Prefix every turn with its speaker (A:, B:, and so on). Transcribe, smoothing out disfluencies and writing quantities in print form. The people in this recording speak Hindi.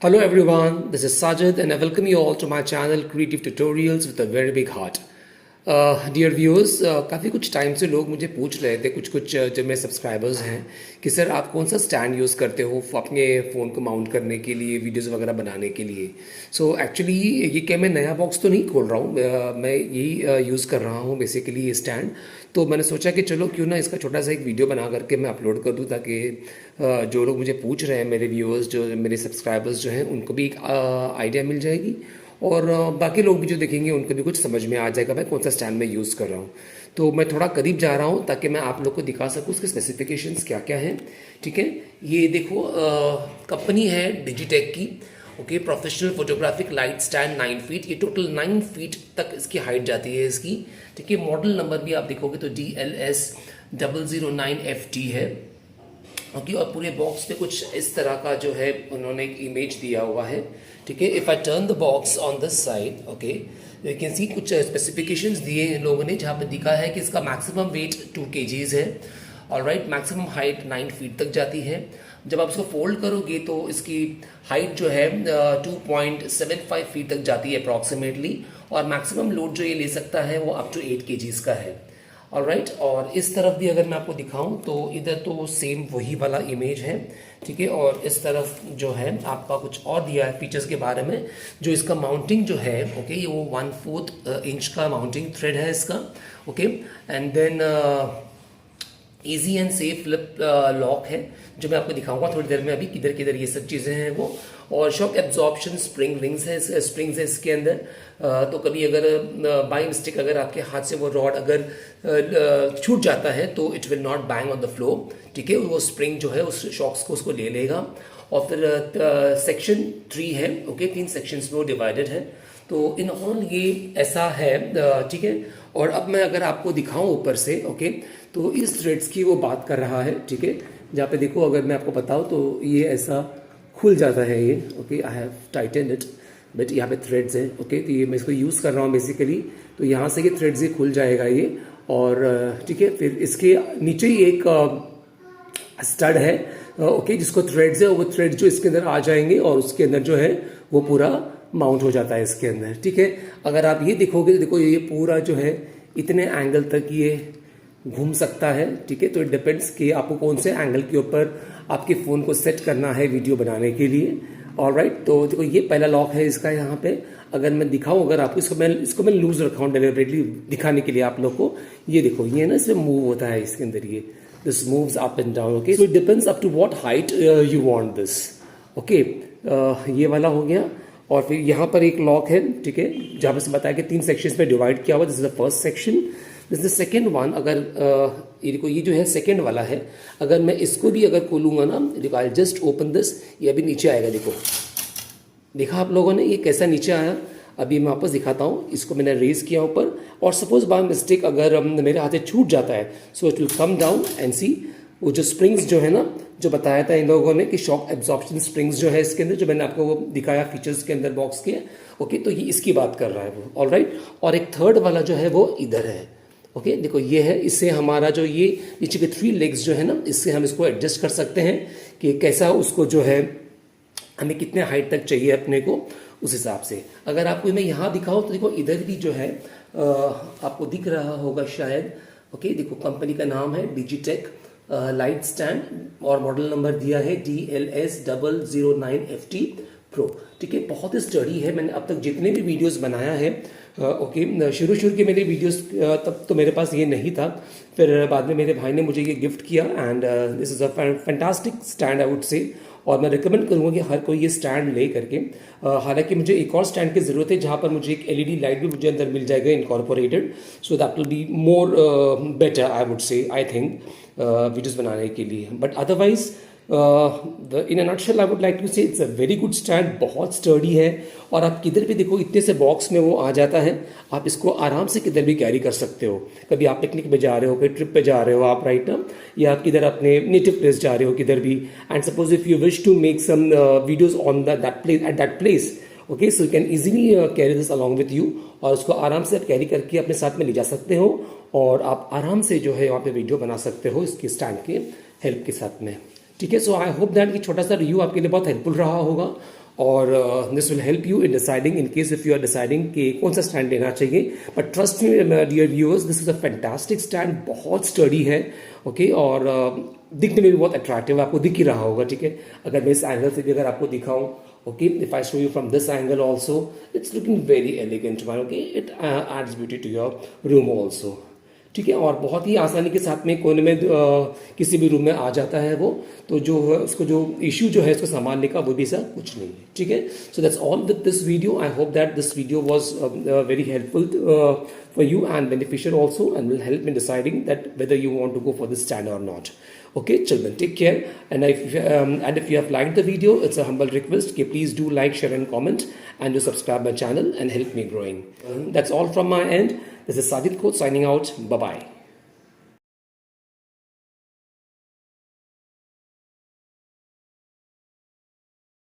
A: Hello everyone, this is Sajid and I welcome you all to my channel Creative Tutorials with a very big heart. Dear viewers, काफ़ी कुछ टाइम से लोग मुझे पूछ रहे थे कुछ जो मेरे सब्सक्राइबर्स हैं कि सर आप कौन सा स्टैंड यूज़ करते हो अपने फ़ोन को माउंट करने के लिए, वीडियोस वगैरह बनाने के लिए। सो एक्चुअली ये क्या मैं नया बॉक्स तो नहीं खोल रहा हूँ, मैं यही यूज़ कर रहा हूँ बेसिकली ये स्टैंड। तो मैंने सोचा कि चलो क्यों ना इसका छोटा सा एक वीडियो बना करके मैं अपलोड कर दूँ ताकि जो लोग मुझे पूछ रहे हैं, मेरे व्यूअर्स जो मेरे सब्सक्राइबर्स जो हैं, उनको भी एक आइडिया मिल जाएगी और बाकी लोग भी जो देखेंगे उनको भी कुछ समझ में आ जाएगा मैं कौन सा स्टैंड मैं यूज़ कर रहा हूँ। तो मैं थोड़ा करीब जा रहा हूँ ताकि मैं आप लोग को दिखा सकूँ उसके स्पेसिफिकेशंस क्या क्या हैं। ठीक है, ये देखो कंपनी है डिजिटेक की। Okay, professional photographic light stand 9 feet, ये टोटल 9 फीट तक इसकी हाइट जाती है इसकी। ठीक है, मॉडल नंबर भी आप देखोगे तो DLS009FT है। ओके, और पूरे बॉक्स पे कुछ इस तरह का जो है उन्होंने एक इमेज दिया हुआ है। ठीक है, if I turn the box on this side, okay, you can see कुछ स्पेसिफिकेशंस दिए हैं लोगों ने, जहाँ पे दिखा है कि इसका मैक्सिमम वेट 2 kgs है। ऑलराइट, मैक्सिमम हाइट 9 फीट तक जाती है। जब आप इसको फोल्ड करोगे तो इसकी हाइट जो है 2.75 फीट तक जाती है अप्रॉक्सीमेटली, और मैक्सिमम लोड जो ये ले सकता है वो अप टू 8 kgs का है। ऑलराइट, और इस तरफ भी अगर मैं आपको दिखाऊं तो इधर तो सेम वही वाला इमेज है। ठीक है, और इस तरफ जो है आपका कुछ और दिया है फीचर्स के बारे में। जो इसका माउंटिंग जो है, ओके, ये वो 1/4 इंच का माउंटिंग थ्रेड है इसका। Okay, and then easy and safe flip lock है जो मैं आपको दिखाऊंगा थोड़ी देर में। अभी किधर किधर ये सब चीज़ें हैं वो, और शॉक एब्जॉर्प्शन स्प्रिंग रिंग्स है, स्प्रिंग्स है इसके अंदर। तो कभी अगर बाय मिस्टेक अगर आपके हाथ से वो रॉड अगर छूट जाता है तो it will not bang on the floor. ठीक है, वो स्प्रिंग जो है उस शॉक्स को उसको ले लेगा। और फिर सेक्शन 3 है। ओके, 3 सेक्शंस में वो डिवाइडेड है। तो इन ऑल ये ऐसा है। ठीक है, और अब मैं अगर आपको दिखाऊं ऊपर से, ओके, तो इस थ्रेड्स की वो बात कर रहा है। ठीक है, जहाँ पे देखो अगर मैं आपको बताऊं तो ये ऐसा खुल जाता है ये। Okay, I have Titan it, but यहाँ पे थ्रेड्स हैं। ओके, तो ये मैं इसको यूज़ कर रहा हूँ बेसिकली। तो यहाँ से ये थ्रेड्स ही खुल जाएगा ये। और ठीक है, फिर इसके नीचे ही एक स्टड है, ओके, जिसको थ्रेड्स है, वो थ्रेड जो इसके अंदर आ जाएंगे और उसके अंदर जो है वो पूरा माउंट हो जाता है इसके अंदर। ठीक है, अगर आप ये देखोगे तो देखो ये पूरा जो है इतने एंगल तक ये घूम सकता है। ठीक है, तो इट डिपेंड्स कि आपको कौन से एंगल के ऊपर आपके फ़ोन को सेट करना है वीडियो बनाने के लिए। ऑलराइट, तो देखो ये पहला लॉक है इसका। यहाँ पे अगर मैं दिखाऊं, अगर आपको इसको मैं लूज रखा हूँ डिलिबरेटली दिखाने के लिए आप लोग को। ये देखो ये ना इसमें मूव होता है इसके अंदर, ये this moves up and down. Okay, so it depends up to what height you want this. Okay, ये वाला हो गया। और फिर यहाँ पर एक लॉक है, ठीक है, जहाँ पर से बताया कि 3 सेक्शंस में डिवाइड किया हुआ। This is the first section, this is the second one. अगर ये देखो ये जो है सेकेंड वाला है, अगर मैं इसको भी अगर खोलूंगा ना, देखो आई जस्ट ओपन दिस, ये अभी नीचे आएगा। देखो, देखा आप लोगों ने ये कैसा नीचे आया। अभी मैं वापस दिखाता हूँ, इसको मैंने रेज किया ऊपर, और सपोज बाय मिस्टेक अगर मेरे हाथ से छूट जाता है, so it will come down and see वो जो स्प्रिंग्स जो है ना, जो बताया था इन लोगों ने कि शॉक एब्जॉर्प्शन स्प्रिंग्स जो है इसके अंदर, जो मैंने आपको वो दिखाया फीचर्स के अंदर बॉक्स के। ओके, तो ये इसकी बात कर रहा है वो। ऑलराइट, और एक थर्ड वाला जो है वो इधर है। ओके, देखो ये है, इससे हमारा जो ये नीचे के 3 लेग्स जो है ना, इससे हम इसको एडजस्ट कर सकते हैं कि कैसा उसको जो है हमें कितने हाइट तक चाहिए अपने को, उस हिसाब से। अगर आपको मैं यहाँ दिखाऊं तो देखो इधर भी जो है आपको दिख रहा होगा शायद। ओके, देखो कंपनी का नाम है डिजिटेक लाइट स्टैंड, और मॉडल नंबर दिया है DLS009FT प्रो। ठीक है, बहुत ही स्टडी है। मैंने अब तक जितने भी वीडियोस बनाया है, ओके, शुरू के मेरे वीडियोस तब तो मेरे पास ये नहीं था, फिर बाद में मेरे भाई ने मुझे ये गिफ्ट किया, and this is a fantastic stand I would से। और मैं रिकमेंड करूँगा कि हर कोई ये स्टैंड ले करके। हालांकि मुझे एक और स्टैंड की ज़रूरत है जहाँ पर मुझे एक LED लाइट भी मुझे अंदर मिल जाएगा incorporated, so that will be more better I would say, I think, videos बनाने के लिए। But otherwise in a nutshell I would like to say it's a very good stand, बहुत स्टर्डी है। और आप किधर भी देखो इतने से बॉक्स में वो आ जाता है, आप इसको आराम से किधर भी कैरी कर सकते हो। कभी आप पिकनिक पे जा रहे हो, कोई ट्रिप पे जा रहे हो आप, राइट ना, या आप किधर अपने नेटिव प्लेस जा रहे हो किधर भी, and suppose if you wish to make some videos on that place at that place, okay, so you can easily carry this along with you, और उसको आराम से आप कैरी करके अपने साथ में ले जा सकते हो, और आप आराम से जो है वहाँ पे वीडियो बना सकते हो इसके स्टैंड के हेल्प के साथ में। ठीक है, सो आई होप दैट कि छोटा सा रिव्यू आपके लिए बहुत हेल्पफुल रहा होगा। और this will help you in deciding in case if you are deciding कि कौन सा स्टैंड लेना चाहिए. But trust me dear viewers, this is a fantastic stand, बहुत स्टडी है. ओके और दिखने में भी बहुत अट्रैक्टिव, आपको दिख ही रहा होगा. ठीक है, अगर मैं इस एंगल से भी अगर आपको दिखाऊं, okay, if I show you from this angle also, it's looking very elegant one. Okay, it adds beauty to your room also. ठीक है, और बहुत ही आसानी के साथ में कोने में किसी भी रूम में आ जाता है वो. तो जो है उसको जो इश्यू जो है इसको संभालने का वो भी ऐसा कुछ नहीं है. ठीक है, so that's all with this video. I hope that this video was very helpful for you and beneficial also, and will help in deciding that whether you want to go for this stand or not. Okay, children, take care. And if you have liked the video, it's a humble request. Okay, please do like, share, and comment, and do subscribe my channel and help me growing. That's all from my end. This is Sajid Koch signing out. Bye bye.